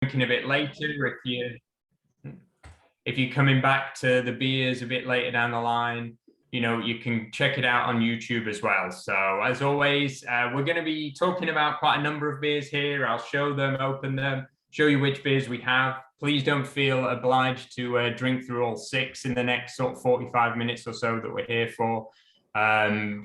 drinking a bit later, if you're coming back to the beers a bit later down the line, you can check it out on YouTube as well. So as always, we're going to be talking about quite a number of beers here. I'll show them, open them, show you which beers we have. Please don't feel obliged to drink through all 6 in the next sort of 45 minutes or so that we're here for.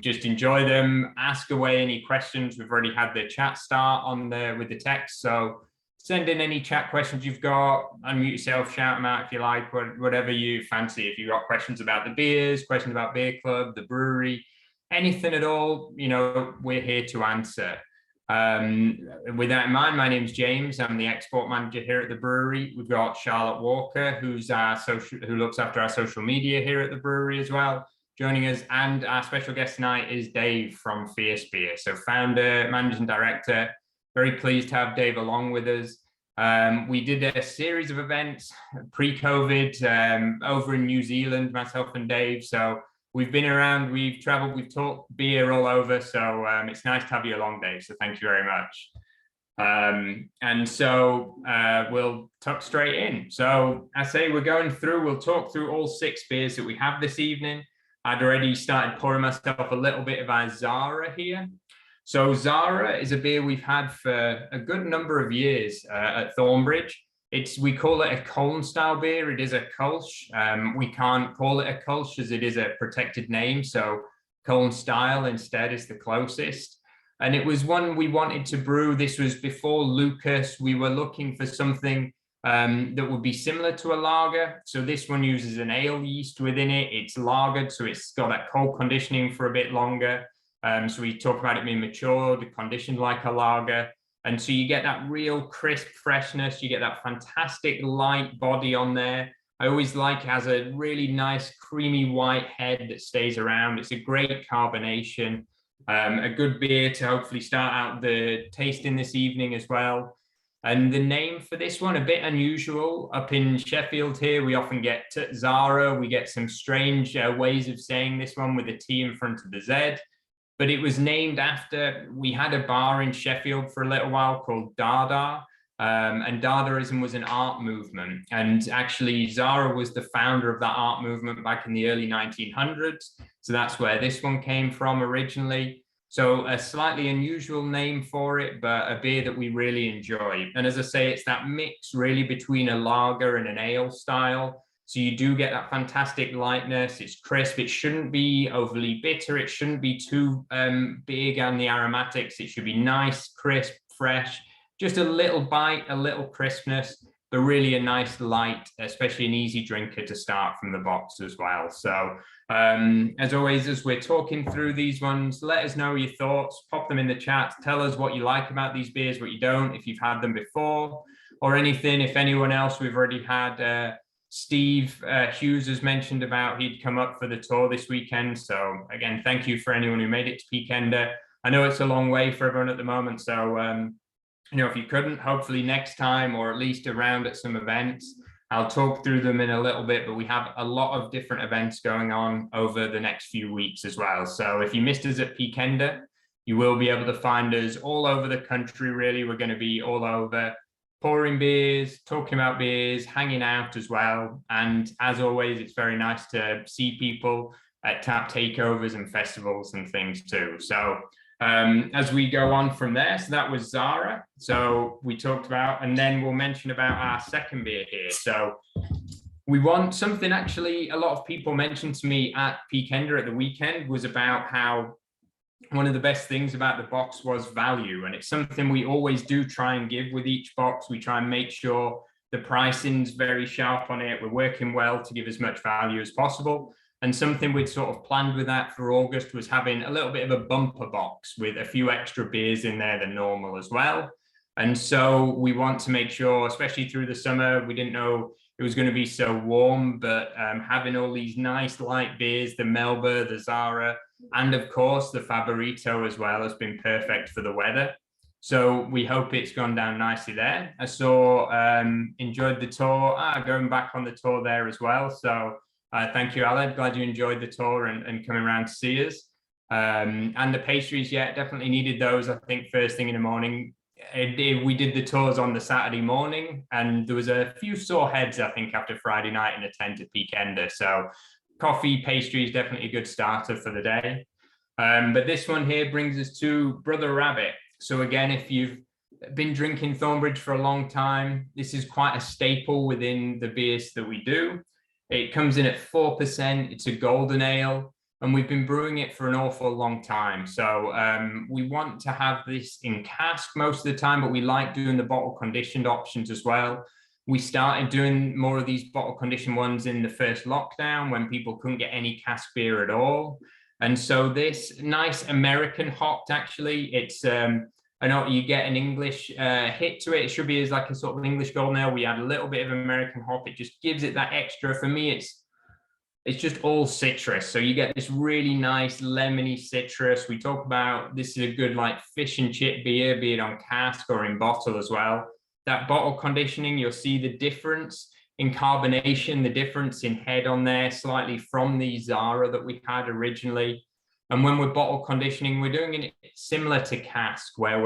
Just enjoy them, ask away any questions. We've already had the chat start on there with the text, so send in any chat questions you've got, unmute yourself, shout them out if you like, whatever you fancy. If you've got questions about the beers, questions about Beer Club, the brewery, anything at all, we're here to answer. With that in mind, my name's James. I'm the export manager here at the brewery. We've got Charlotte Walker, who looks after our social media here at the brewery as well, joining us. And our special guest tonight is Dave from Fierce Beer. So founder, managing director. Very pleased to have Dave along with us. We did a series of events pre-COVID over in New Zealand, myself and Dave. So we've been around, we've traveled, we've talked beer all over. So it's nice to have you along, Dave. So thank you very much. And so we'll tuck straight in. So I say we'll talk through all 6 beers that we have this evening. I'd already started pouring myself a little bit of our Zara here. So Zara is a beer we've had for a good number of years at Thornbridge. We call it a Colne style beer. It is a Kolsch. We can't call it a Kolsch as it is a protected name. So Colne style instead is the closest. And it was one we wanted to brew. This was before Lucas. We were looking for something that would be similar to a lager. So this one uses an ale yeast within it. It's lagered, so it's got that cold conditioning for a bit longer. So we talk about it being matured, conditioned like a lager. And so you get that real crisp freshness. You get that fantastic light body on there. I always like it has a really nice creamy white head that stays around. It's a great carbonation. A good beer to hopefully start out the tasting this evening as well. And the name for this one, a bit unusual. Up in Sheffield here, we often get Zara. We get some strange ways of saying this one with a T in front of the Z. But it was named after, we had a bar in Sheffield for a little while called Dada. And Dadaism was an art movement. And actually, Zara was the founder of that art movement back in the early 1900s. So that's where this one came from originally. So a slightly unusual name for it, but a beer that we really enjoy. And as I say, it's that mix really between a lager and an ale style. So you do get that fantastic lightness. It's crisp. It shouldn't be overly bitter. It shouldn't be too big on the aromatics. It should be nice, crisp, fresh, just a little bite, a little crispness, but really a nice light, especially an easy drinker to start from the box as well. So as always, as we're talking through these ones, let us know your thoughts, pop them in the chat, tell us what you like about these beers, what you don't, if you've had them before or anything. If anyone else, we've already had Steve Hughes has mentioned about he'd come up for the tour this weekend. So again, thank you for anyone who made it to Peakender. I know it's a long way for everyone at the moment. So, if you couldn't, hopefully next time, or at least around at some events, I'll talk through them in a little bit, but we have a lot of different events going on over the next few weeks as well. So if you missed us at Peakender, you will be able to find us all over the country, really. We're going to be all over, pouring beers, talking about beers, hanging out as well. And as always, it's very nice to see people at tap takeovers and festivals and things too. So as we go on from there, so that was Zara. So we talked about, and then we'll mention about our second beer here. So we want something, actually, a lot of people mentioned to me at Peakender at the weekend was about how one of the best things about the box was value. And it's something we always do try and give with each box. We try and make sure the pricing's very sharp on it. We're working well to give as much value as possible. And something we'd sort of planned with that for August was having a little bit of a bumper box with a few extra beers in there than normal as well. And so we want to make sure, especially through the summer, we didn't know it was going to be so warm, but having all these nice light beers, the Melba, the Zara, and of course the Favorito as well has been perfect for the weather. So we hope it's gone down nicely there. I saw, enjoyed the tour, going back on the tour there as well. So thank you, Aled. Glad you enjoyed the tour and coming around to see us. And the pastries, yeah, definitely needed those, I think, first thing in the morning. we did the tours on the Saturday morning, and there was a few sore heads, I think, after Friday night and a 10 to peakender. So coffee, pastry is definitely a good starter for the day. But this one here brings us to Brother Rabbit. So again, if you've been drinking Thornbridge for a long time, this is quite a staple within the beers that we do. It comes in at 4%. It's a golden ale, and we've been brewing it for an awful long time. So we want to have this in cask most of the time, but we like doing the bottle conditioned options as well. We started doing more of these bottle conditioned ones in the first lockdown when people couldn't get any cask beer at all. And so this nice American hopped, actually, it's I know you get an English hit to it. It should be as like a sort of English golden ale. We add a little bit of American hop. It just gives it that extra. For me, it's just all citrus. So you get this really nice lemony citrus. We talk about this is a good like fish and chip beer, be it on cask or in bottle as well. That bottle conditioning, you'll see the difference in carbonation, the difference in head on there slightly from the Zara that we had originally. And when we're bottle conditioning, we're doing it similar to cask, where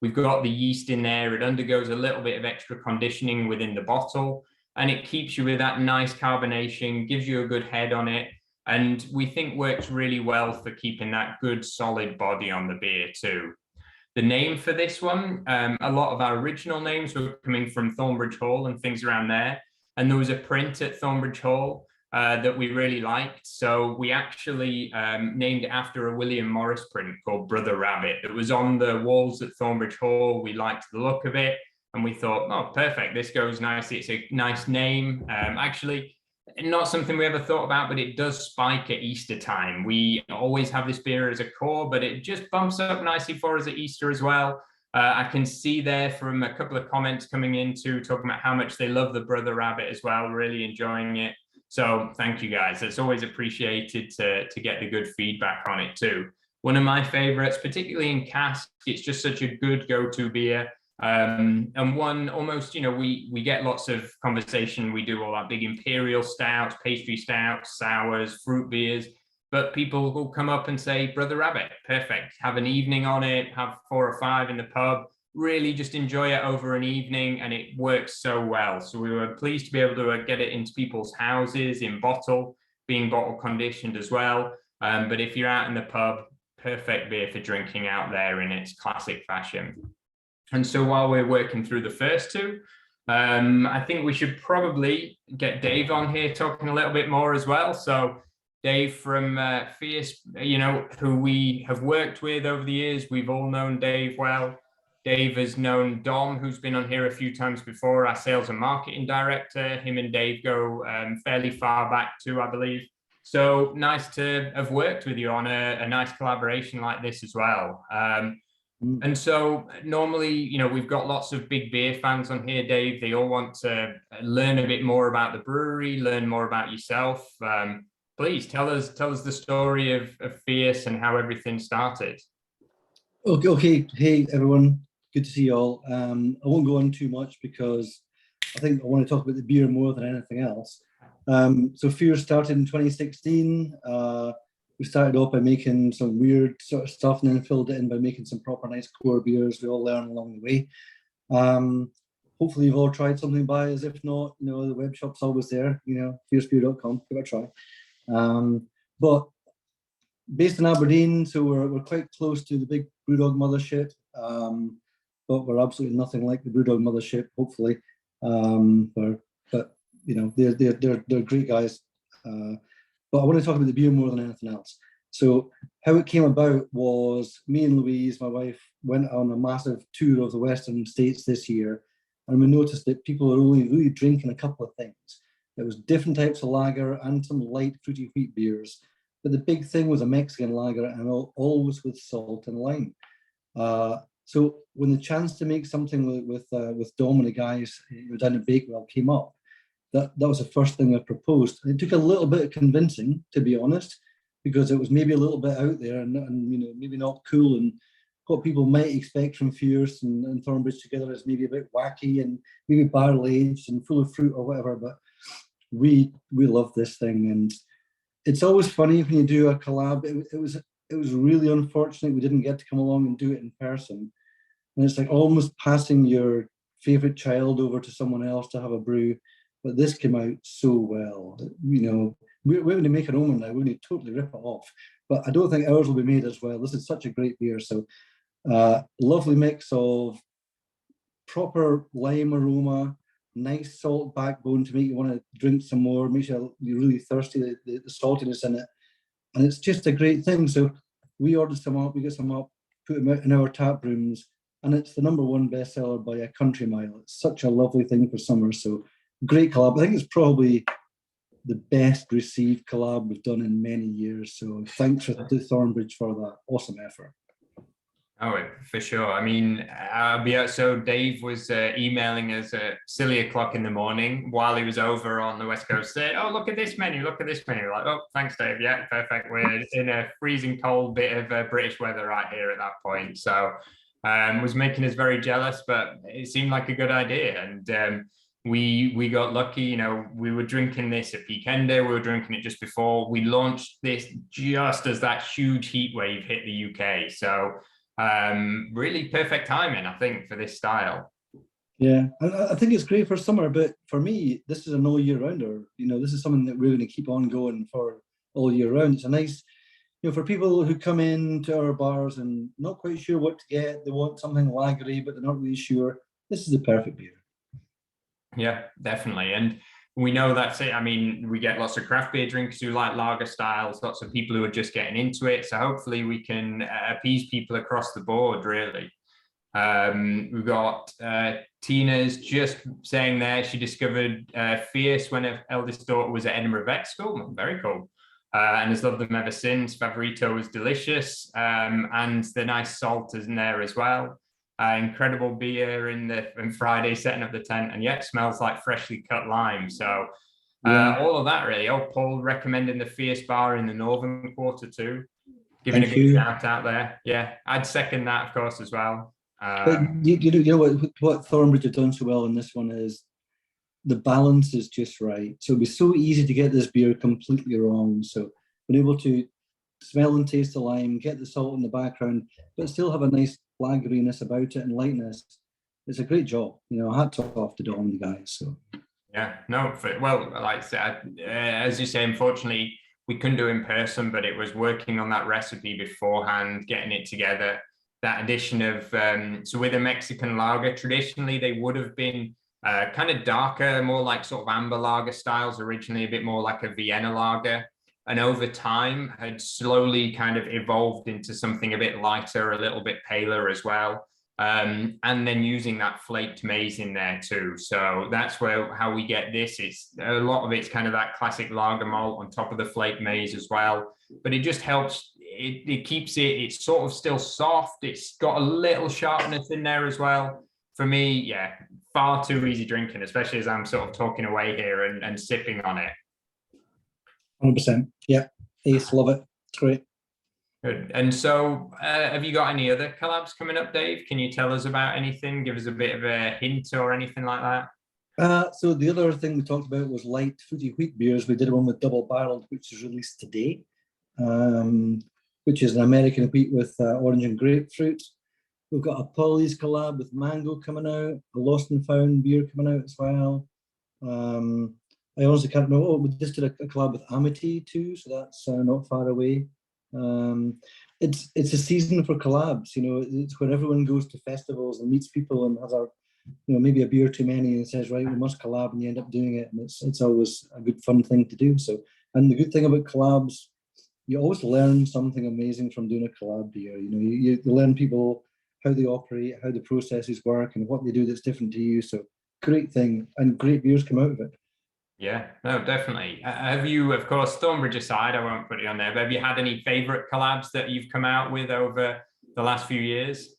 we've got the yeast in there. It undergoes a little bit of extra conditioning within the bottle, and it keeps you with that nice carbonation, gives you a good head on it, and we think works really well for keeping that good solid body on the beer too. The name for this one, a lot of our original names were coming from Thornbridge Hall and things around there. And there was a print at Thornbridge Hall that we really liked. So we actually named it after a William Morris print called Brother Rabbit that was on the walls at Thornbridge Hall. We liked the look of it, and we thought, oh, perfect, this goes nicely. It's a nice name. Actually, not something we ever thought about, but it does spike at Easter time. We always have this beer as a core, but it just bumps up nicely for us at Easter as well. I can see there from a couple of comments coming into talking about how much they love the Brother Rabbit as well, really enjoying it. So thank you guys. It's always appreciated to get the good feedback on it too. One of my favorites, particularly in cask, it's just such a good go-to beer. And one almost, we get lots of conversation. We do all our big imperial stouts, pastry stouts, sours, fruit beers, but people will come up and say, Brother Rabbit, perfect. Have an evening on it, have 4 or 5 in the pub, really just enjoy it over an evening, and it works so well. So we were pleased to be able to get it into people's houses in bottle, being bottle conditioned as well. But if you're out in the pub, perfect beer for drinking out there in its classic fashion. And so while we're working through the first two, I think we should probably get Dave on here talking a little bit more as well. So Dave from Fierce, who we have worked with over the years. We've all known Dave well. Dave has known Dom, who's been on here a few times before, our sales and marketing director. Him and Dave go fairly far back too, I believe. So nice to have worked with you on a nice collaboration like this as well. And so normally, we've got lots of big beer fans on here, Dave. They all want to learn a bit more about the brewery, learn more about yourself. Please tell us the story of Fierce and how everything started. Okay. Hey, everyone. Good to see you all. I won't go on too much because I think I want to talk about the beer more than anything else. So Fierce started in 2016. We started off by making some weird sort of stuff and then filled it in by making some proper nice core beers we all learn along the way. Hopefully you've all tried something by us. If not, the web shop's always there, fiercebeer.com, give it a try. But based in Aberdeen, so we're quite close to the big Brewdog mothership, but we're absolutely nothing like the Brewdog mothership, hopefully. But they're great guys. But I want to talk about the beer more than anything else. So how it came about was me and Louise, my wife, went on a massive tour of the Western States this year, and we noticed that people are only really drinking a couple of things. There was different types of lager and some light fruity wheat beers, but the big thing was a Mexican lager, and always with salt and lime. So when the chance to make something with Dom and the guys down in Bakewell came up, that was the first thing I proposed. It took a little bit of convincing, to be honest, because it was maybe a little bit out there and maybe not cool, and what people might expect from Fierce and Thornbridge together is maybe a bit wacky and maybe barrel aged and full of fruit or whatever. But we love this thing, and it's always funny when you do a collab. It was really unfortunate we didn't get to come along and do it in person, And it's like almost passing your favorite child over to someone else to have a brew. But this came out so well. You know, we're going to make an omen now. We're going to totally rip it off. But I don't think ours will be made as well. This is such a great beer. So lovely mix of proper lime aroma, nice salt backbone to make you want to drink some more, makes you really thirsty, the saltiness in it. And it's just a great thing. So we ordered some up, we got some up, put them out in our tap rooms, and it's the #1 bestseller by a country mile. It's such a lovely thing for summer. So great collab. I think it's probably the best received collab we've done in many years. So thanks to Thornbridge for that awesome effort. Oh, for sure. I mean, so Dave was emailing us at silly o'clock in the morning while he was over on the West Coast. Said, "Oh, look at this menu! Look at this menu!" Like, "Oh, thanks, Dave. Yeah, perfect." We're in a freezing cold bit of British weather right here at that point, so was making us very jealous. But it seemed like a good idea, and we got lucky. You know, we were drinking this at Peakender. We were drinking it just before we launched this, just as that huge heat wave hit the UK. So. Really perfect timing, I think, for this style. Yeah, I think it's great for summer, but for me, this is an all year rounder. You know, this is something that we're going to keep on going for all year round. It's a nice, you know, for people who come into our bars and not quite sure what to get, they want something lagery, but they're not really sure. This is the perfect beer. Yeah, definitely. And we know that's it. I mean, we get lots of craft beer drinkers who like lager styles, lots of people who are just getting into it. So hopefully we can appease people across the board, really. We've got Tina's just saying there she discovered Fierce when her eldest daughter was at Edinburgh Vet School. Very cool. And has loved them ever since. Favorito was delicious. And the nice salt is in there as well. Incredible beer in Friday setting up the tent, and yet smells like freshly cut lime. So all of that really. Oh, Paul recommending the Fierce Bar in the Northern Quarter too. Giving a good shout out there. Yeah, I'd second that, of course, as well. But you know what Thornbridge have done so well in this one is the balance is just right. So it'd be so easy to get this beer completely wrong. So being able to smell and taste the lime, get the salt in the background, but still have a nice lageriness about it and lightness. It's a great job. You know, hats off to Dom and the guys. So yeah, no, well, like I said, as you say, unfortunately, we couldn't do it in person, but it was working on that recipe beforehand, getting it together. That addition of so with a Mexican lager, traditionally they would have been kind of darker, more like sort of amber lager styles, originally a bit more like a Vienna lager, and over time had slowly kind of evolved into something a bit lighter, a little bit paler as well. And then using that flaked maize in there too. So that's how we get this. It's a lot of it's kind of that classic lager malt on top of the flaked maize as well. But it just helps. It keeps it's sort of still soft. It's got a little sharpness in there as well. For me, yeah, far too easy drinking, especially as I'm sort of talking away here and sipping on it. 100%. Yeah, Ace, love it. It's great. Good. And so have you got any other collabs coming up, Dave? Can you tell us about anything? Give us a bit of a hint or anything like that? So the other thing we talked about was light fruity wheat beers. We did one with double barreled, which is released today, which is an American wheat with orange and grapefruit. We've got a Polly's collab with mango coming out, a Lost and Found beer coming out as well. I honestly can't remember. Oh, we just did a collab with Amity too, so that's not far away. It's a season for collabs. You know, it's when everyone goes to festivals and meets people and has maybe a beer too many and says, right, we must collab, and you end up doing it, and it's always a good fun thing to do. So, and the good thing about collabs, you always learn something amazing from doing a collab beer. You know, you learn people, how they operate, how the processes work, and what they do that's different to you. So great thing, and great beers come out of it. Yeah, no, definitely. Have you, of course, Thornbridge aside, I won't put you on there, but have you had any favorite collabs that you've come out with over the last few years?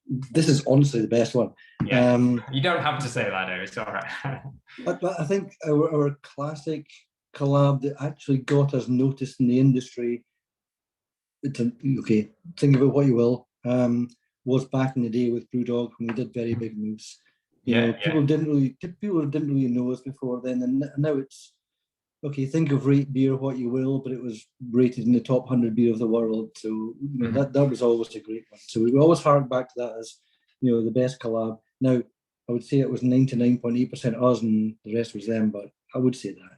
This is honestly the best one. Yeah, you don't have to say that, it's all right. but I think our classic collab that actually got us noticed in the industry, okay, think about what you will, was back in the day with Brewdog when we did Very Big Moves. You know, people didn't really know us before then, and now it's okay, think of rate beer what you will, but it was rated in the top 100 beer of the world. So, that was always a great one. So we always hark back to that as, the best collab. Now, I would say it was 99.8% us and the rest was them, but I would say that.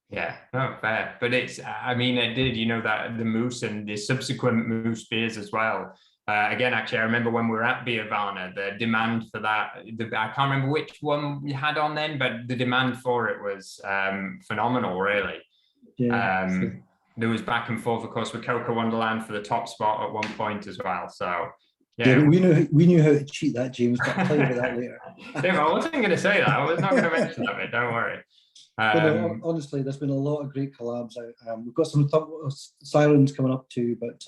Yeah, no, fair. But it did, that the Moose and the subsequent Moose beers as well. Again, actually, I remember when we were at Beervana, the demand for that, I can't remember which one we had on then, but the demand for it was phenomenal, really. Yeah. There was back and forth, of course, with Cocoa Wonderland for the top spot at one point as well. So, yeah, we knew how to cheat that, James, but I'll tell you about that later. Dave, I wasn't going to say that. I was not going to mention that bit. Don't worry. No, honestly, there's been a lot of great collabs out. We've got some sirens coming up too, but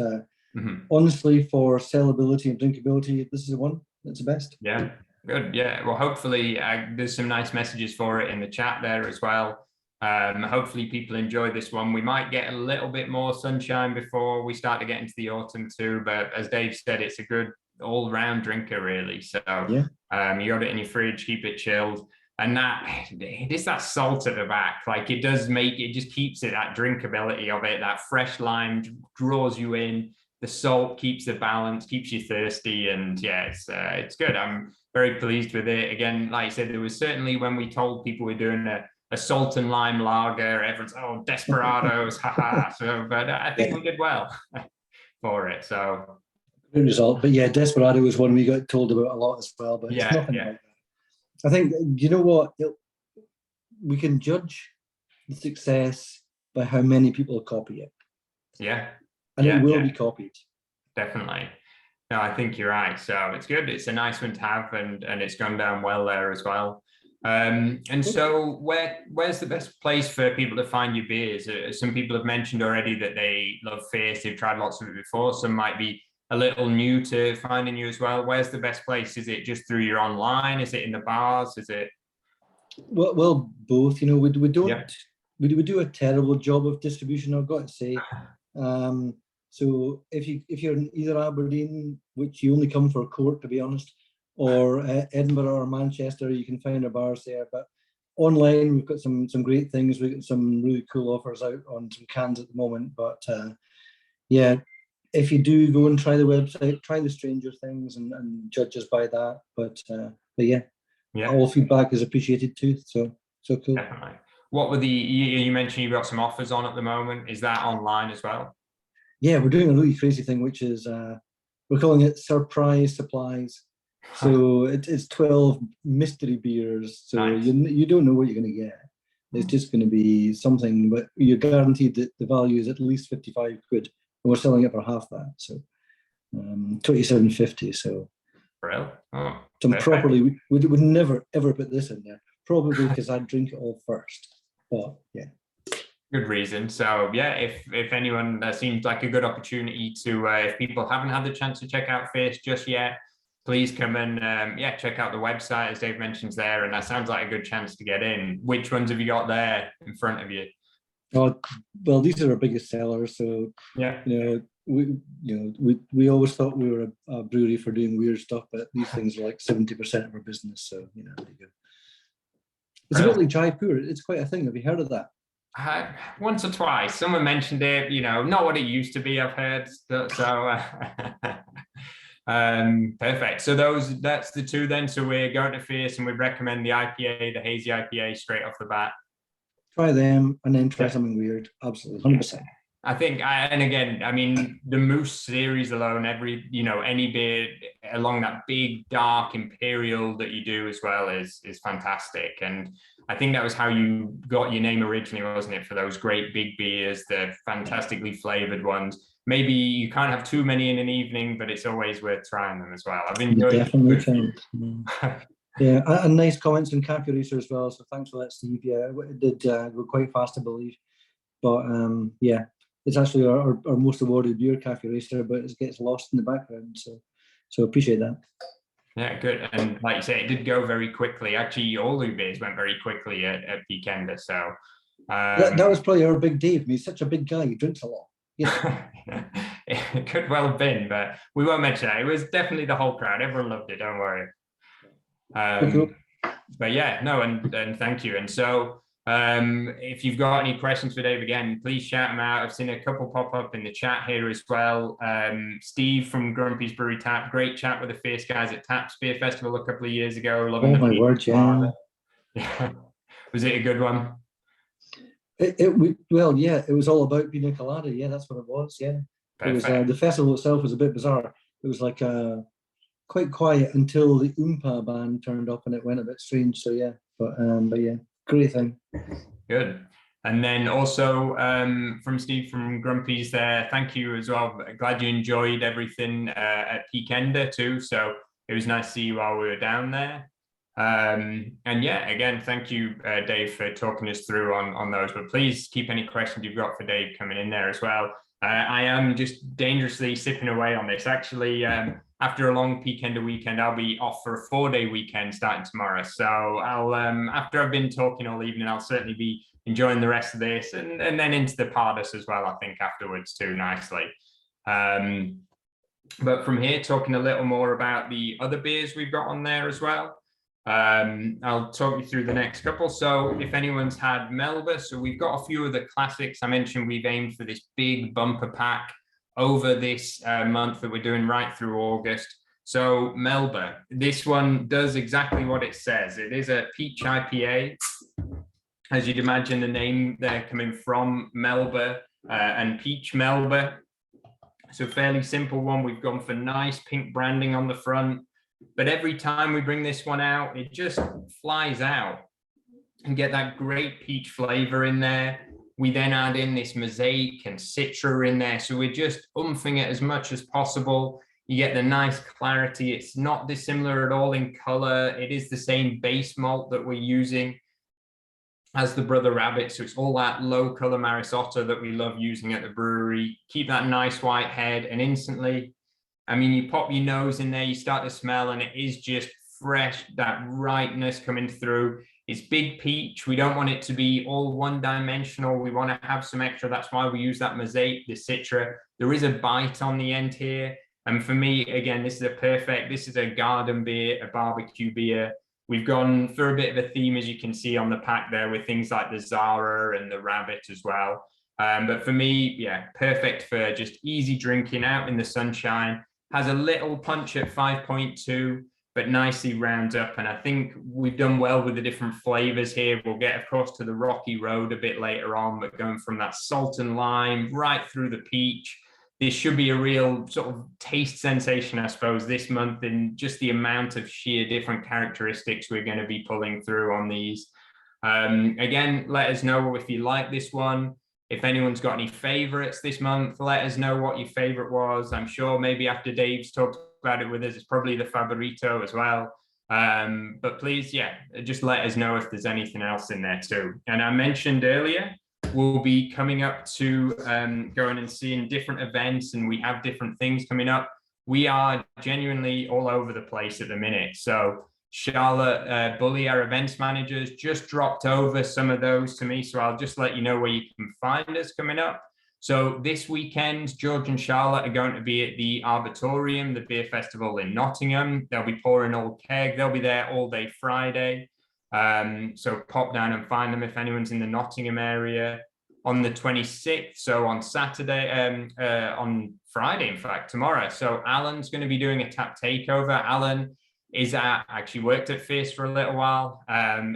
honestly, for sellability and drinkability, this is the one that's the best. Yeah, good. Yeah, well, hopefully there's some nice messages for it in the chat there as well. Hopefully people enjoy this one. We might get a little bit more sunshine before we start to get into the autumn too, but as Dave said, it's a good all-round drinker, really. So you got it in your fridge, keep it chilled. And it is that salt at the back. Like it just keeps it, that drinkability of it, that fresh lime draws you in. The salt keeps the balance, keeps you thirsty. And yeah, it's good. I'm very pleased with it. Again, like I said, there was certainly when we told people we're doing a salt and lime lager, everyone's, desperados, haha. So, but I think we did well for it. So good result. But yeah, Desperado was one we got told about a lot as well. But it's nothing like that. I think, you know what? We can judge the success by how many people copy it. Yeah. And it will be copied. Definitely. No, I think you're right. So it's good. It's a nice one to have, and it's gone down well there as well. And so where's the best place for people to find your beers? Some people have mentioned already that they love Fierce. They've tried lots of it before. Some might be a little new to finding you as well. Where's the best place? Is it just through your online? Is it in the bars? Is it? Well, both. We don't. We do a terrible job of distribution, I've got to say. So if you're in either Aberdeen, which you only come for court, to be honest, or Edinburgh or Manchester, you can find our bars there. But online, we've got some great things. We've got some really cool offers out on some cans at the moment. But if you do go and try the website, try the Stranger Things and judge us by that. But all feedback is appreciated too. So cool. Definitely. What were you mentioned you've got some offers on at the moment. Is that online as well? Yeah, we're doing a really crazy thing, which is we're calling it surprise supplies. So it's 12 mystery beers. So nice. You don't know what you're going to get. It's just going to be something, but you're guaranteed that the value is at least 55 quid. And we're selling it for half that. So 27.50. So real? properly, we would never ever put this in there. Probably because I'd drink it all first. But yeah. Good reason. So yeah, if anyone, that seems like a good opportunity to, if people haven't had the chance to check out Fierce just yet, please come and check out the website, as Dave mentions there, and that sounds like a good chance to get in. Which ones have you got there in front of you? Oh, well, these are our biggest sellers. So yeah, we always thought we were a brewery for doing weird stuff, but these things are like 70% of our business. So there you go. It's a bit like dry pour. It's quite a thing. Have you heard of that? Once or twice. Someone mentioned it. Not what it used to be. I've heard. So perfect. So that's the two then. So we're going to Fierce, and we recommend the IPA, the Hazy IPA, straight off the bat. Try them, and then try something weird. Absolutely, 100%. I think, and again, I mean, the Moose series alone, any beer along that big dark imperial that you do as well is fantastic. And I think that was how you got your name originally, wasn't it? For those great big beers, the fantastically flavored ones. Maybe you can't have too many in an evening, but it's always worth trying them as well. I've enjoyed definitely. Yeah, and nice comments on Cafe Racer as well. So thanks for that, Steve. Yeah, it did go quite fast, I believe. But it's actually our most awarded beer, Cafe Racer, but it gets lost in the background. So appreciate that. Yeah, good. And like you say, it did go very quickly. Actually, all the beers went very quickly at Peakender. So that was probably our big Dave. He's such a big guy. He drinks a lot. Yeah. It could well have been, but we won't mention that. It was definitely the whole crowd. Everyone loved it. Don't worry. Cool. But yeah, no, and thank you. And so If you've got any questions for Dave, again, please shout them out. I've seen a couple pop up in the chat here as well. Steve from Grumpy's Brewery Tap, great chat with the Fierce guys at Tap Beer Festival a couple of years ago. Loving my word, yeah. Was it a good one? Well, yeah, it was all about pina colada. Yeah, that's what it was. Yeah, perfect. It was the festival itself was a bit bizarre. It was like quite quiet until the Oompa band turned up, and it went a bit strange. So yeah, but yeah, great thing. Good. And then also from Steve from Grumpy's there, thank you as well. Glad you enjoyed everything at Peakender too. So it was nice to see you while we were down there. And yeah, again, thank you, Dave, for talking us through on those. But please keep any questions you've got for Dave coming in there as well. I am just dangerously sipping away on this. Actually, after a long Peakender weekend, I'll be off for a 4-day weekend starting tomorrow. So I'll after I've been talking all evening, I'll certainly be enjoying the rest of this and then into the Pardus as well, I think, afterwards too, nicely. But from here, talking a little more about the other beers we've got on there as well. I'll talk you through the next couple. So if anyone's had Melba, so we've got a few of the classics. I mentioned we've aimed for this big bumper pack over this month that we're doing right through August. So Melba, this one does exactly what it says. It is a peach IPA. As you'd imagine, the name they're coming from Melba and peach Melba. So fairly simple one. We've gone for nice pink branding on the front. But every time we bring this one out, it just flies out and get that great peach flavor in there. We then add in this mosaic and citra in there. So we're just oomping it as much as possible. You get the nice clarity. It's not dissimilar at all in color. It is the same base malt that we're using as the Brother Rabbit. So it's all that low color Maris Otter that we love using at the brewery. Keep that nice white head, and instantly, I mean, you pop your nose in there, you start to smell, and it is just fresh, that ripeness coming through. It's big peach. We don't want it to be all one-dimensional. We want to have some extra. That's why we use that mosaic, the citra. There is a bite on the end here. And for me, again, this is a garden beer, a barbecue beer. We've gone for a bit of a theme, as you can see on the pack there, with things like the Zara and the rabbit as well. But for me, yeah, perfect for just easy drinking out in the sunshine. Has a little punch at 5.2, but nicely rounds up. And I think we've done well with the different flavors here. We'll get, of course, to the Rocky Road a bit later on, but going from that salt and lime right through the peach. This should be a real sort of taste sensation, I suppose, this month, in just the amount of sheer different characteristics we're going to be pulling through on these. Again, let us know if you like this one. If anyone's got any favorites this month, let us know what your favorite was. I'm sure maybe after Dave's talked about it with us, it's probably the Favorito as well. But please, yeah, just let us know if there's anything else in there too. And I mentioned earlier, we'll be coming up to going and seeing different events, and we have different things coming up. We are genuinely all over the place at the minute. So Charlotte Bully, our events managers, just dropped over some of those to me. So I'll just let you know where you can find us coming up. So this weekend, George and Charlotte are going to be at the Arbitorium, the beer festival in Nottingham. They'll be pouring Old Keg. They'll be there all day Friday. So pop down and find them if anyone's in the Nottingham area. On the 26th, so on Saturday, on Friday, in fact, tomorrow. So Alan's going to be doing a tap takeover. Alan is actually worked at Fierce for a little while,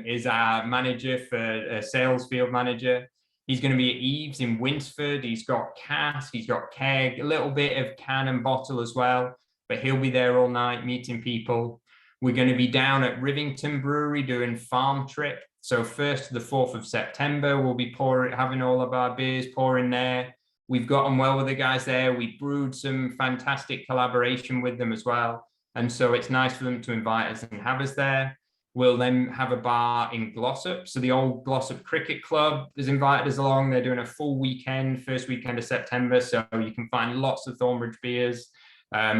is our manager for sales field manager. He's going to be at Eve's in Winsford. He's got cask, he's got keg, a little bit of can and bottle as well, but he'll be there all night meeting people. We're going to be down at Rivington Brewery doing farm trip. So 1st to the 4th of September, we'll be having all of our beers pouring there. We've gotten well with the guys there. We brewed some fantastic collaboration with them as well. And so it's nice for them to invite us and have us there. We'll then have a bar in Glossop. So the old Glossop Cricket Club has invited us along. They're doing a full weekend, first weekend of September. So you can find lots of Thornbridge beers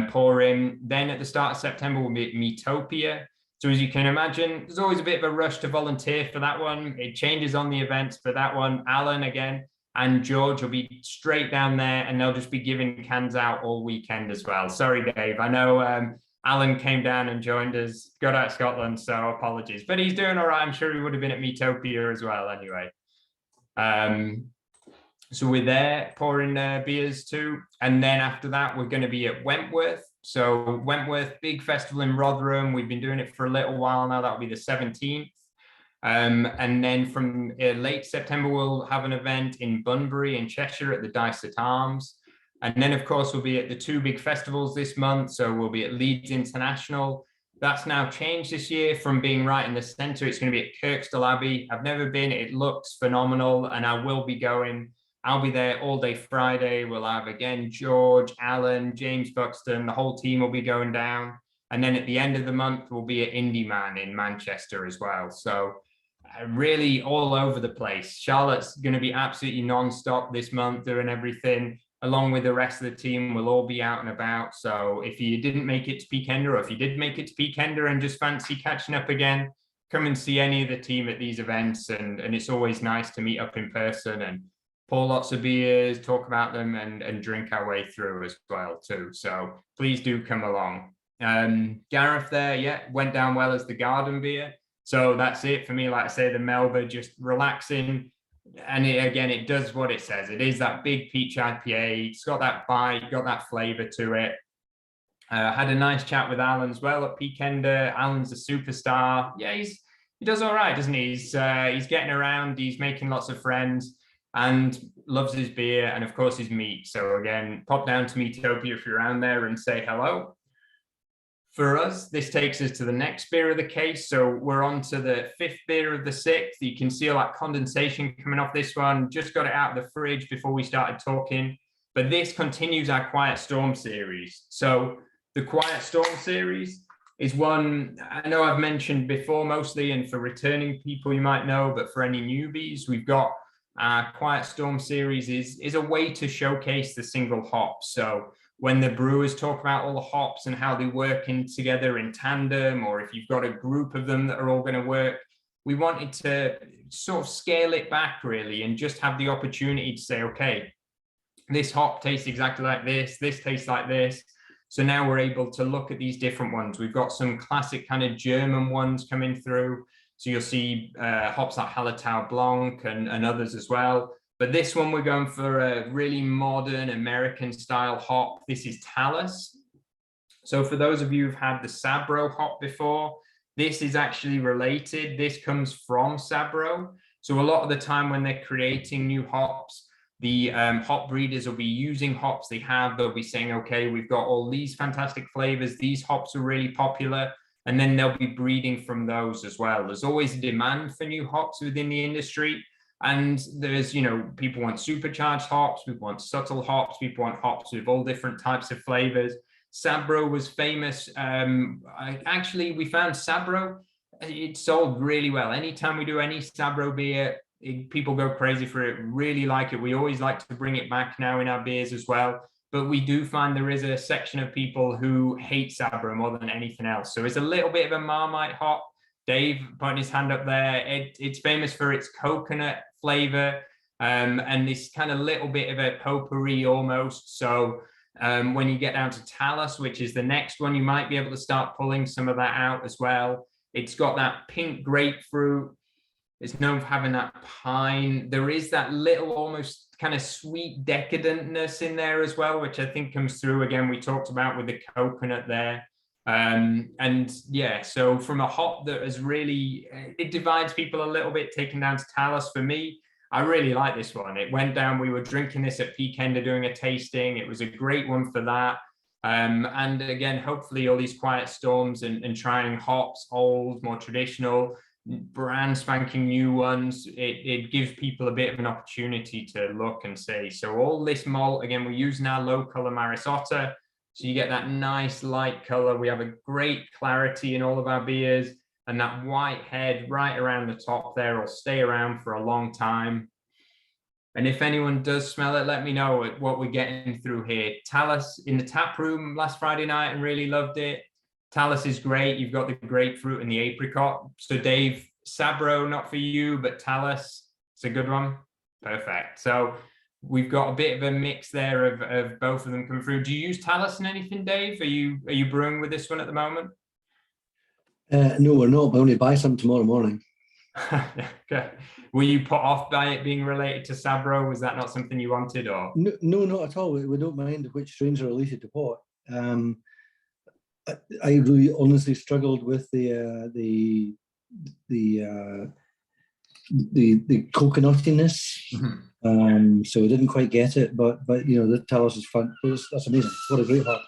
pouring. Then at the start of September, we'll be at Metopia. So as you can imagine, there's always a bit of a rush to volunteer for that one. It changes on the events for that one. Alan, again, and George will be straight down there, and they'll just be giving cans out all weekend as well. Sorry, Dave. I know Alan came down and joined us, got out of Scotland, so apologies. But he's doing all right. I'm sure he would have been at Metopia as well anyway. So we're there pouring beers too. And then after that, we're going to be at Wentworth. So Wentworth, big festival in Rotherham. We've been doing it for a little while now. That'll be the 17th. And then from late September, we'll have an event in Bunbury in Cheshire at the Dysart Arms. And then, of course, we'll be at the two big festivals this month. So we'll be at Leeds International. That's now changed this year from being right in the centre. It's going to be at Kirkstall Abbey. I've never been. It looks phenomenal, and I will be going. I'll be there all day Friday. We'll have, again, George, Alan, James Buxton. The whole team will be going down. And then at the end of the month, we'll be at Indie Man in Manchester as well. So really all over the place. Charlotte's going to be absolutely non-stop this month doing everything. Along with the rest of the team, we'll all be out and about. So if you didn't make it to Peakender, or if you did make it to Peakender and just fancy catching up again, come and see any of the team at these events. And it's always nice to meet up in person and pour lots of beers, talk about them, and drink our way through as well too. So please do come along. Gareth there, yeah, went down well as the garden beer. So that's it for me. Like I say, the Melba, just relaxing. And it does what it says. It is that big peach IPA. It's got that bite, got that flavor to it. Had a nice chat with Alan as well at Peakender. Alan's a superstar. Yeah, he does all right, doesn't he? He's getting around. He's making lots of friends and loves his beer and, of course, his meat. So again, pop down to Metopia if you're around there and say hello. For us, this takes us to the next beer of the case. So we're on to the 5th beer of the 6th. You can see all that condensation coming off this one. Just got it out of the fridge before we started talking. But this continues our Quiet Storm series. So the Quiet Storm series is one I know I've mentioned before mostly, and for returning people you might know, but for any newbies, we've got our Quiet Storm series is a way to showcase the single hops. So when the brewers talk about all the hops and how they work in together in tandem, or if you've got a group of them that are all going to work, we wanted to sort of scale it back really and just have the opportunity to say, okay, this hop tastes exactly like this tastes like this. So now we're able to look at these different ones. We've got some classic kind of German ones coming through. So you'll see hops like Hallertau Blanc and others as well. But this one, we're going for a really modern American style hop. This is Talus. So for those of you who've had the Sabro hop before, this is actually related. This comes from Sabro. So a lot of the time when they're creating new hops, the hop breeders will be using hops they have. They'll be saying, okay, we've got all these fantastic flavors. These hops are really popular. And then they'll be breeding from those as well. There's always a demand for new hops within the industry. And there's, people want supercharged hops, people want subtle hops, people want hops with all different types of flavors. Sabro was famous. Actually, we found Sabro, it sold really well. Anytime we do any Sabro beer, people go crazy for it, really like it. We always like to bring it back now in our beers as well. But we do find there is a section of people who hate Sabro more than anything else. So it's a little bit of a Marmite hop. Dave putting his hand up there. It's famous for its coconut flavor and this kind of little bit of a potpourri almost. So when you get down to Talus, which is the next one, you might be able to start pulling some of that out as well. It's got that pink grapefruit. It's known for having that pine. There is that little almost kind of sweet decadentness in there as well, which I think comes through again. We talked about with the coconut there. And yeah, so from a hop that has really, it divides people a little bit, taken down to Talus. For me, I really like this one. It went down, we were drinking this at Peakender doing a tasting. It was a great one for that. And again, hopefully all these Quiet Storms and trying hops, old, more traditional, brand spanking new ones, it gives people a bit of an opportunity to look and say, so all this malt, again, we're using our low color Maris Otter. So you get that nice light color. We have a great clarity in all of our beers, and that white head right around the top there will stay around for a long time. And if anyone does smell it, let me know what we're getting through here. Talus in the tap room last Friday night and really loved it. Talus is great. You've got the grapefruit and the apricot. So Dave, Sabro, not for you, but Talus, it's a good one. Perfect. So we've got a bit of a mix there of both of them coming through. Do you use Talus in anything, Dave? Are you brewing with this one at the moment? No, we're not. But I only buy some tomorrow morning. Okay. Were you put off by it being related to Sabro? Was that not something you wanted, or? No, not at all. We don't mind which strains are related to what. I really honestly struggled with the coconutiness. So I didn't quite get it, but you know, the Talus is fun. That's amazing. What a great hop.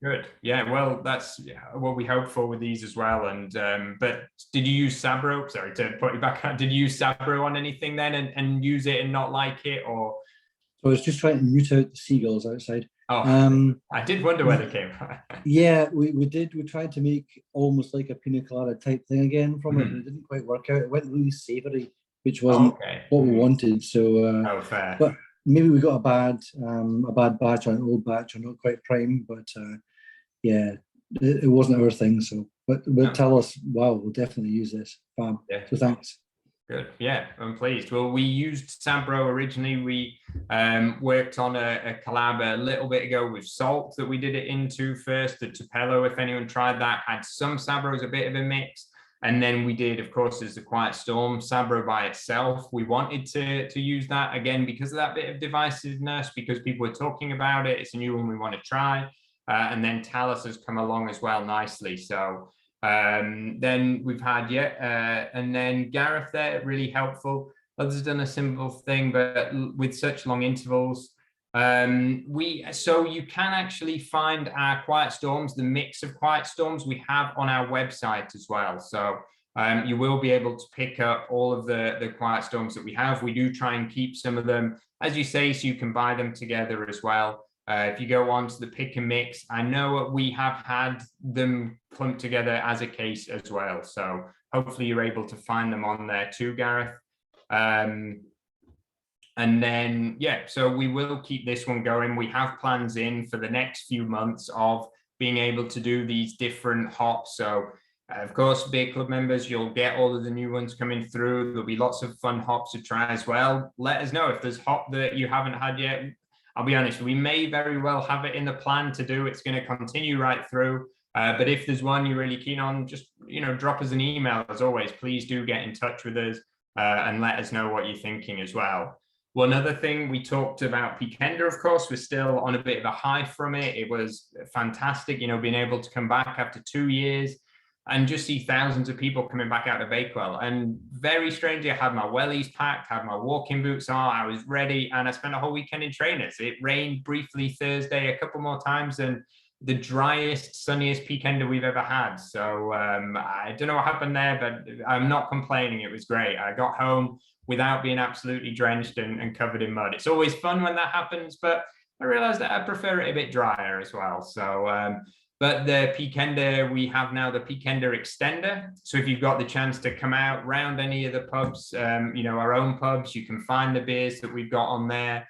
Good. Yeah, well, that's what we hope for with these as well. And but did you use Sabro? Sorry to put you back on. Did you use Sabro on anything then and use it and not like it, or? So I was just trying to mute out the seagulls outside. Oh, I did wonder where they came from. Yeah, we did. We tried to make almost like a pina colada type thing again from it, but it didn't quite work out. It went really savoury, which wasn't what we wanted. So, fair. But maybe we got a bad batch or an old batch or not quite prime. But yeah, it wasn't our thing. So, but tell us, wow, we'll definitely use this. Fab. Yeah. So thanks. Good. Yeah, I'm pleased. Well, we used Sabro originally. We worked on a collab a little bit ago with salt that we did it into first. The Tupelo, if anyone tried that, had some Sabro as a bit of a mix. And then we did, of course, there's the Quiet Storm Sabro by itself. We wanted to use that again because of that bit of divisiveness, because people were talking about it. It's a new one we want to try. And then Talus has come along as well nicely. So then we've had and then Gareth there, really helpful. Others done a simple thing, but with such long intervals. So you can actually find our Quiet Storms, the mix of Quiet Storms we have on our website as well. So you will be able to pick up all of the Quiet Storms that we have. We do try and keep some of them, as you say, so you can buy them together as well. If you go on to the pick and mix, I know we have had them clumped together as a case as well. So hopefully you're able to find them on there too, Gareth. And then, so we will keep this one going. We have plans in for the next few months of being able to do these different hops. So of course, Beer Club members, you'll get all of the new ones coming through. There'll be lots of fun hops to try as well. Let us know if there's hop that you haven't had yet. I'll be honest, we may very well have it in the plan to do. It's going to continue right through. But if there's one you're really keen on, just, drop us an email. As always, please do get in touch with us and let us know what you're thinking as well. One other thing, we talked about Peakender, of course. We're still on a bit of a high from it. It was fantastic, being able to come back after 2 years and just see thousands of people coming back out of Bakewell. And very strangely, I had my wellies packed, had my walking boots on, I was ready, and I spent a whole weekend in trainers. It rained briefly Thursday a couple more times, and the driest, sunniest Peakender we've ever had. So I don't know what happened there, but I'm not complaining. It was great. I got home without being absolutely drenched and covered in mud. It's always fun when that happens, but I realized that I prefer it a bit drier as well. So, but the Peakender, we have now the Peakender Extender. So if you've got the chance to come out round any of the pubs, our own pubs, you can find the beers that we've got on there.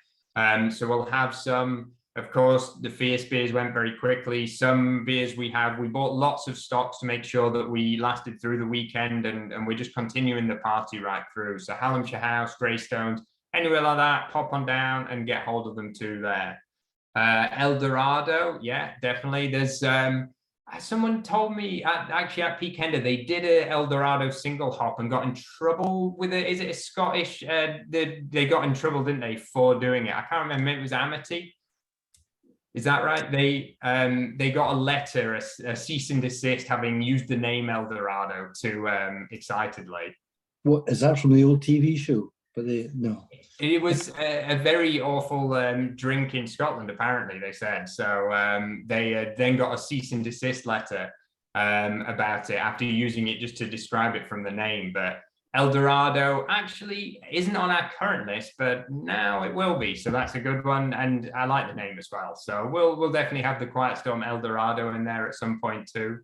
So we'll have some. Of course, the Fierce beers went very quickly. Some beers we bought lots of stocks to make sure that we lasted through the weekend, and we're just continuing the party right through. So Hallamshire House, Greystones, anywhere like that, pop on down and get hold of them too there. El Dorado, yeah, definitely. There's someone told me actually at Peakender they did a El Dorado single hop and got in trouble with it. Is it a Scottish? They got in trouble, didn't they, for doing it? I can't remember. Maybe it was Amity. Is that right? They got a letter, a cease and desist, having used the name El Dorado too excitedly. What is that from the old TV show? But no. It was a very awful drink in Scotland, apparently, they said. So they then got a cease and desist letter about it after using it just to describe it from the name. But El Dorado actually isn't on our current list, but now it will be. So that's a good one. And I like the name as well. So we'll definitely have the Quiet Storm El Dorado in there at some point too.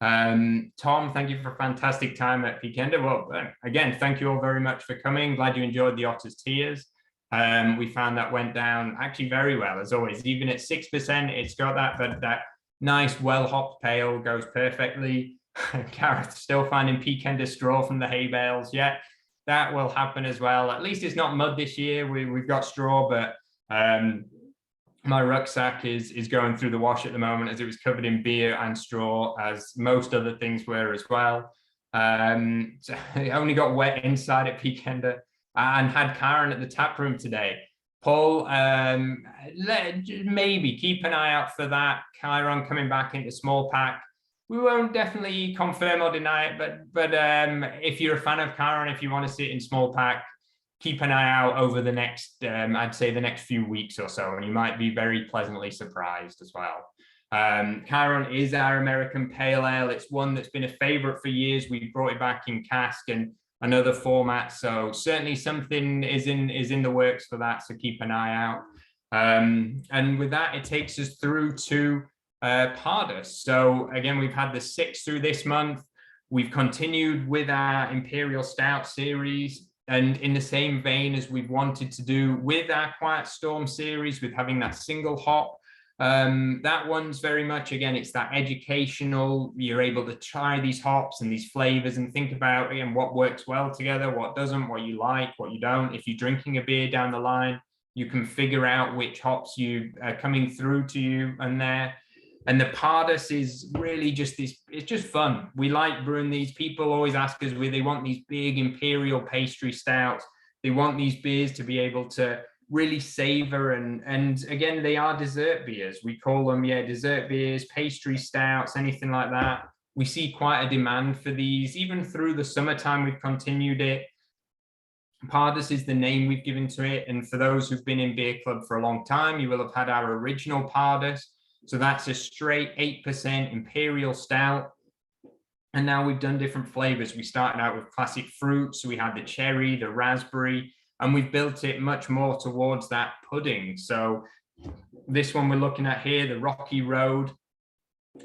Tom, thank you for a fantastic time at Peakender. Well, again, thank you all very much for coming. Glad you enjoyed the Otter's Tears. We found that went down actually very well, as always. Even at 6%, it's got that nice, well-hopped pale, goes perfectly. Gareth still finding Peakender straw from the hay bales. Yeah, that will happen as well. At least it's not mud this year. We've got straw, but my rucksack is going through the wash at the moment, as it was covered in beer and straw, as most other things were as well. So it only got wet inside at Peakender, and had Karen at the tap room today. Paul, maybe keep an eye out for that. Chiron coming back into small pack. We won't definitely confirm or deny it, but if you're a fan of Chiron, if you want to see it in small pack, keep an eye out over the next, I'd say the next few weeks or so, and you might be very pleasantly surprised as well. Chiron is our American Pale Ale. It's one that's been a favorite for years. We brought it back in cask and another format, so certainly something is in the works for that, so keep an eye out. And with that, it takes us through to Pardus. So again, we've had the 6 through this month. We've continued with our Imperial Stout series, and in the same vein as we've wanted to do with our Quiet Storm series, with having that single hop, that one's very much, again, it's that educational. You're able to try these hops and these flavors and think about, again, what works well together, what doesn't, what you like, what you don't. If you're drinking a beer down the line, you can figure out which hops you are coming through to you and there. And the Pardus is really just this, it's just fun. We like brewing these. People always ask us where they want these big imperial pastry stouts. They want these beers to be able to really savor, and again, they are dessert beers. We call them, dessert beers, pastry stouts, anything like that. We see quite a demand for these. Even through the summertime, we've continued it. Pardus is the name we've given to it. And for those who've been in Beer Club for a long time, you will have had our original Pardus. So that's a straight 8% Imperial Stout. And now we've done different flavors. We started out with classic fruits. So we had the cherry, the raspberry, and we've built it much more towards that pudding. So this one we're looking at here, the Rocky Road,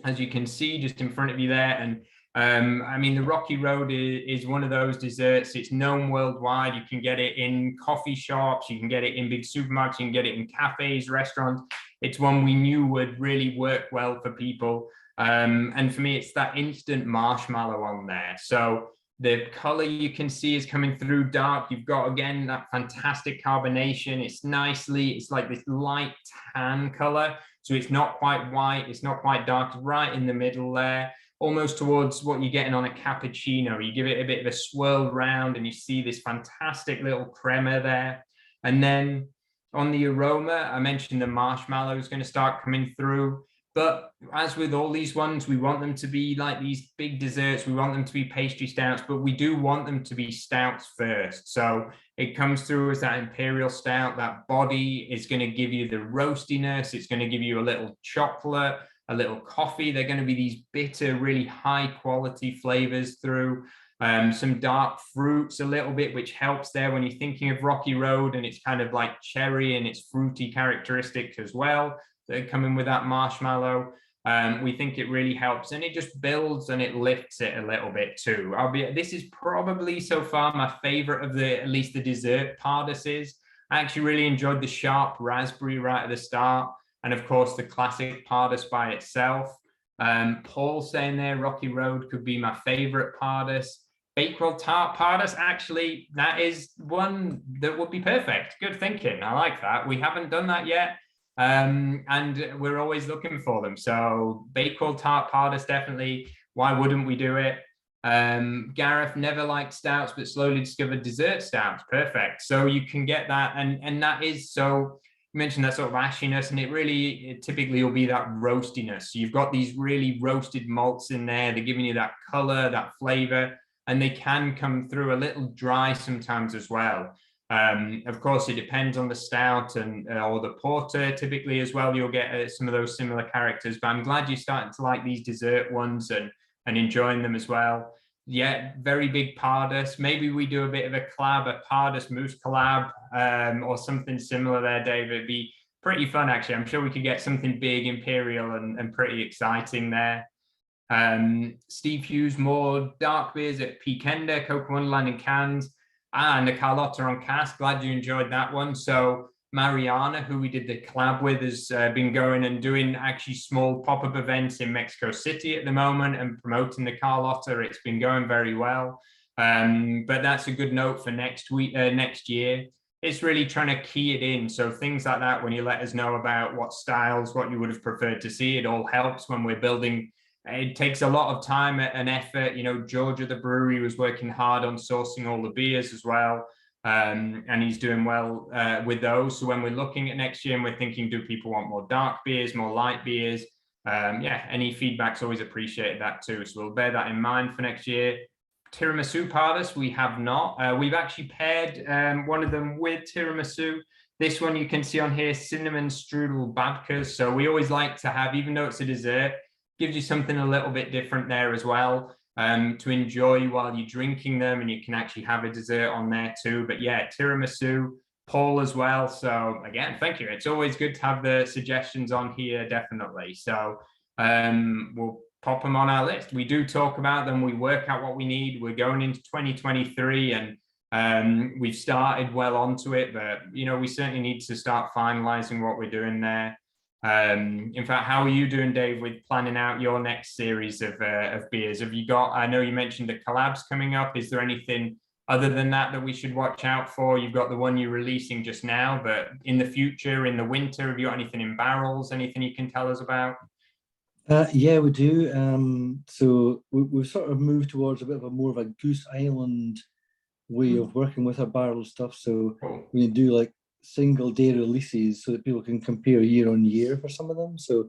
as you can see just in front of you there. And I mean, the Rocky Road is one of those desserts. It's known worldwide. You can get it in coffee shops. You can get it in big supermarkets. You can get it in cafes, restaurants. It's one we knew would really work well for people. And for me, it's that instant marshmallow on there. So the color you can see is coming through dark. You've got, again, that fantastic carbonation. It's like this light tan color. So it's not quite white. It's not quite dark, right in the middle there, almost towards what you're getting on a cappuccino. You give it a bit of a swirl round and you see this fantastic little crema there. And then on the aroma, I mentioned the marshmallow is going to start coming through. But as with all these ones, we want them to be like these big desserts. We want them to be pastry stouts, but we do want them to be stouts first. So it comes through as that Imperial Stout. That body is going to give you the roastiness. It's going to give you a little chocolate, a little coffee. They're going to be these bitter, really high quality flavors through. Some dark fruits a little bit, which helps there when you're thinking of Rocky Road, and it's kind of like cherry and it's fruity characteristic as well. They're coming with that marshmallow. We think it really helps, and it just builds and it lifts it a little bit too. This is probably so far my favorite of at least the dessert Parduses. I actually really enjoyed the sharp raspberry right at the start, and of course the classic Pardus by itself. Paul saying there, Rocky Road could be my favorite Pardus. Bakewell tart Pardus, actually, that is one that would be perfect. Good thinking. I like that. We haven't done that yet. And we're always looking for them. So Bakewell tart Pardus, definitely. Why wouldn't we do it? Gareth never liked stouts, but slowly discovered dessert stouts. Perfect. So you can get that. And that is, so you mentioned that sort of ashiness, and it typically will be that roastiness. So you've got these really roasted malts in there. They're giving you that color, that flavor, and they can come through a little dry sometimes as well. Of course, it depends on the stout or the porter. Typically as well, you'll get some of those similar characters, but I'm glad you're starting to like these dessert ones and enjoying them as well. Yeah, very big Pardus. Maybe we do a bit of a collab, a Pardus Moose collab, or something similar there, David. It'd be pretty fun, actually. I'm sure we could get something big, imperial, and pretty exciting there. Steve Hughes, more dark beers at Peakender, Cocoa Wonderland in cans, and the Carlotta on cask. Glad you enjoyed that one. So Mariana, who we did the collab with, has been going and doing actually small pop-up events in Mexico City at the moment and promoting the Carlotta. It's been going very well. But that's a good note for next year. It's really trying to key it in. So things like that, when you let us know about what styles, what you would have preferred to see, it all helps when we're building. It takes a lot of time and effort. You know, George at the brewery was working hard on sourcing all the beers as well. And he's doing well with those. So when we're looking at next year and we're thinking, do people want more dark beers, more light beers? Yeah, any feedback's always appreciated that too. So we'll bear that in mind for next year. Tiramisu Palace, we have not. We've actually paired one of them with tiramisu. This one you can see on here, cinnamon strudel babkas. So we always like to have, even though it's a dessert, gives you something a little bit different there as well to enjoy while you're drinking them, and you can actually have a dessert on there too. But yeah, tiramisu, Paul as well. So again, thank you. It's always good to have the suggestions on here, definitely. So we'll pop them on our list. We do talk about them. We work out what we need. We're going into 2023 and we've started well onto it, but you know, we certainly need to start finalizing what we're doing there. In fact, how are you doing, Dave, with planning out your next series of beers? Have you got, I know you mentioned the collabs coming up. Is there anything other than that we should watch out for? You've got the one you're releasing just now, but in the future, in the winter, have you got anything in barrels, anything you can tell us about? Yeah, we do. So we've sort of moved towards a bit of a more of a Goose Island way of working with our barrel stuff. So we do like single day releases so that people can compare year on year for some of them. So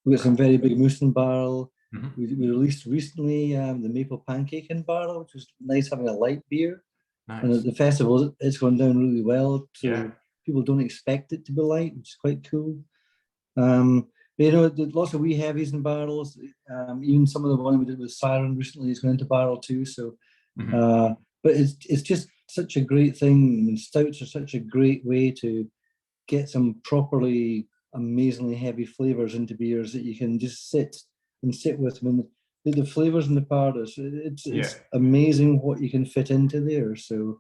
we got some very big moose in barrel. We released recently the maple pancake in barrel, which was nice, having a light beer. Nice. And at the festival, it's gone down really well. So people don't expect it to be light, which is quite cool. You know, lots of wee heavies in barrels. Even some of the one we did with Siren recently is going into barrel too. So, but it's just such a great thing. I mean, stouts are such a great way to get some properly amazingly heavy flavors into beers that you can just sit with them. And the flavors in the Pardus, it's amazing what you can fit into there. So,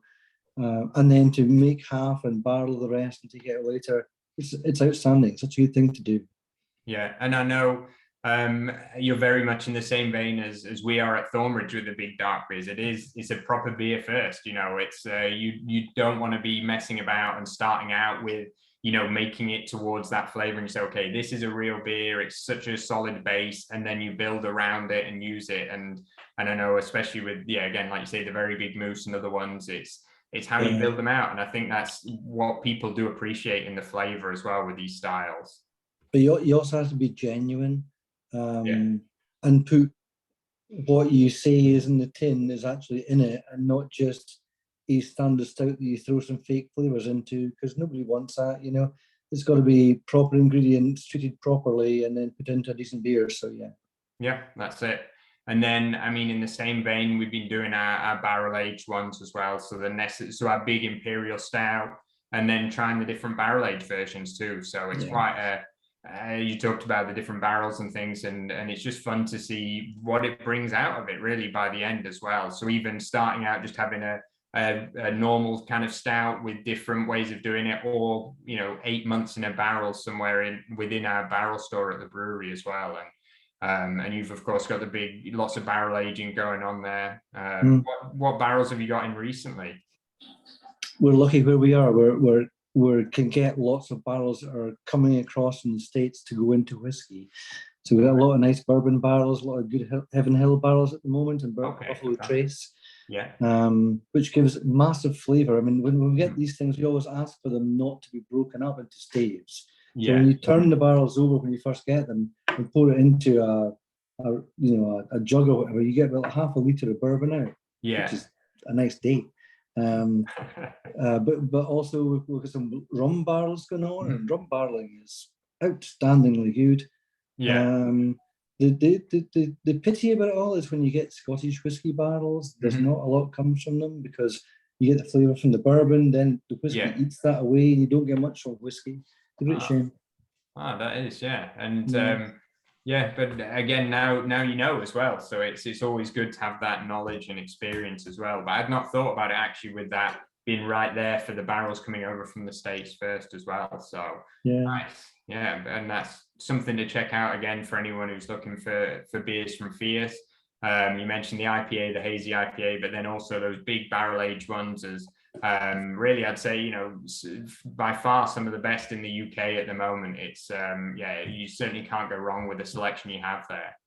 and then to make half and barrel the rest and take it out later, it's outstanding. It's such a good thing to do. Yeah, and I know you're very much in the same vein as we are at Thornbridge with the big dark beers. It's a proper beer first. You know, it's you don't want to be messing about and starting out with, you know, making it towards that flavor and you say, okay, this is a real beer. It's such a solid base, and then you build around it and use it. And I know, especially with again, like you say, the very big moose and other ones, it's how you build them out. And I think that's what people do appreciate in the flavor as well with these styles. But you also have to be genuine and put what you say is in the tin is actually in it, and not just a standard stout that you throw some fake flavors into, because nobody wants that. You know, it's got to be proper ingredients treated properly and then put into a decent beer. So yeah, that's it. And then, I mean, in the same vein, we've been doing our barrel aged ones as well. So so our big imperial stout, and then trying the different barrel aged versions too. So it's quite a you talked about the different barrels and things, and it's just fun to see what it brings out of it really by the end as well. So even starting out just having a normal kind of stout with different ways of doing it, or, you know, 8 months in a barrel somewhere within our barrel store at the brewery as well. And you've of course got lots of barrel aging going on there. What barrels have you got in recently? We're lucky where we are. We can get lots of barrels that are coming across from the States to go into whiskey. So we've got a lot of nice bourbon barrels, a lot of good Heaven Hill barrels at the moment, and Buffalo Trace, which gives massive flavour. I mean, when we get these things, we always ask for them not to be broken up into staves. So when you turn the barrels over when you first get them and pour it into a jug or whatever, you get about half a litre of bourbon out, which is a nice day. But also we've got some rum barrels going on, and rum barreling is outstandingly good. The pity about it all is when you get Scottish whiskey barrels, there's not a lot comes from them, because you get the flavour from the bourbon, then the whiskey eats that away, and you don't get much from whiskey. It's a great shame. That is, and but again, now you know as well, so it's always good to have that knowledge and experience as well. But I've not thought about it actually with that being right there for the barrels coming over from the States first as well. So nice, and that's something to check out again for anyone who's looking for beers from Fierce. You mentioned the IPA, the Hazy IPA, but then also those big barrel aged ones as really, I'd say, by far some of the best in the UK at the moment. It's yeah, you certainly can't go wrong with the selection you have there.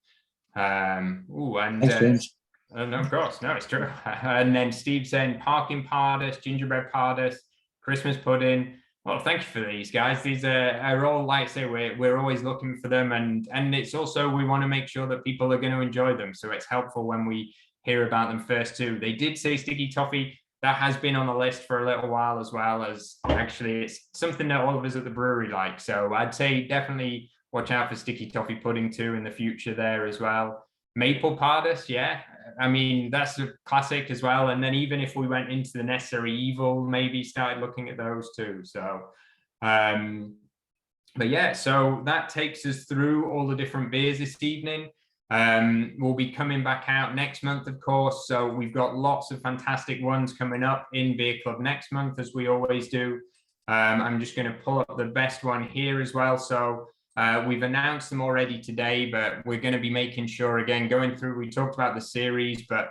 Thanks, James. No, of course, no, it's true. And then Steve saying parking Pardus, gingerbread Pardus, Christmas pudding. Well, thank you for these guys. These are all, like I say, we're always looking for them, and it's also we want to make sure that people are going to enjoy them. So it's helpful when we hear about them first too. They did say sticky toffee. That has been on the list for a little while, as well as actually it's something that all of us at the brewery like. So I'd say definitely watch out for sticky toffee pudding too in the future there as well. Maple Pardus, yeah. I mean, that's a classic as well. And then even if we went into the Necessary Evil, maybe started looking at those too. So, but yeah, so that takes us through all the different beers this evening. We'll be coming back out next month, of course. So we've got lots of fantastic ones coming up in Beer Club next month, as we always do. I'm just going to pull up the best one here as well. So we've announced them already today, but we're going to be making sure, again, going through, we talked about the series, but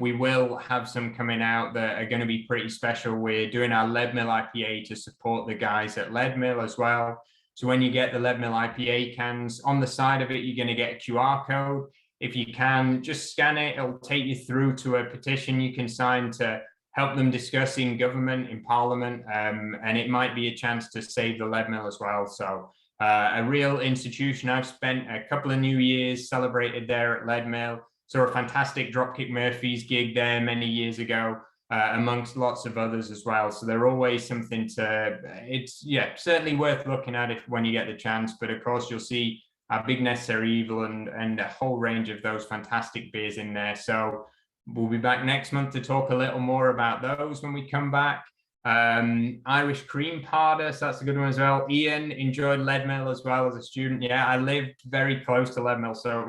we will have some coming out that are going to be pretty special. We're doing our Lead Mill IPA to support the guys at Lead Mill as well. So when you get the Lead Mill IPA cans, on the side of it, you're going to get a QR code. If you can, just scan it. It'll take you through to a petition you can sign to help them discuss in government, in Parliament, and it might be a chance to save the Lead Mill as well. So a real institution. I've spent a couple of New Years celebrated there at Lead Mill. Saw a fantastic Dropkick Murphys gig there many years ago, amongst lots of others as well. So they're always something to, it's, yeah, certainly worth looking at when you get the chance. But of course, you'll see a big Necessary Evil and a whole range of those fantastic beers in there. So we'll be back next month to talk a little more about those when we come back. Irish Cream Pardus, that's a good one as well. Ian enjoyed Lead Mill as well as a student. Yeah, I lived very close to Lead Mill, so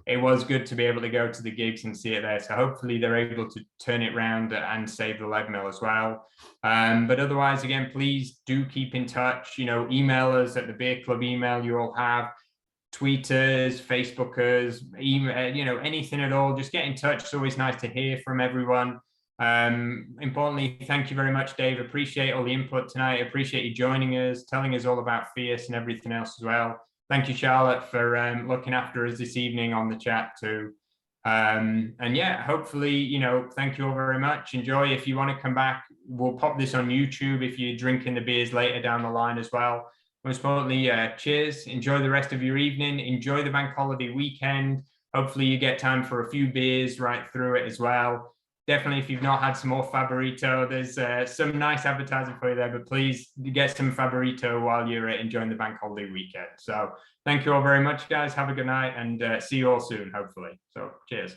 it was good to be able to go to the gigs and see it there. So hopefully they're able to turn it around and save the Lead Mill as well. But otherwise, again, please do keep in touch. Email us at the Beer Club email you all have. Tweeters, Facebookers, email, anything at all. Just get in touch. It's always nice to hear from everyone. Importantly, thank you very much, Dave. Appreciate all the input tonight. Appreciate you joining us, telling us all about Fierce and everything else as well. Thank you, Charlotte, for looking after us this evening on the chat too. And yeah, hopefully, thank you all very much. Enjoy. If you want to come back, we'll pop this on YouTube if you're drinking the beers later down the line as well. Most importantly, cheers. Enjoy the rest of your evening. Enjoy the bank holiday weekend. Hopefully you get time for a few beers right through it as well. Definitely, if you've not had some more Favorito, there's some nice advertising for you there, but please get some Favorito while you're enjoying the bank holiday weekend. So thank you all very much, guys. Have a good night and see you all soon, hopefully. So cheers.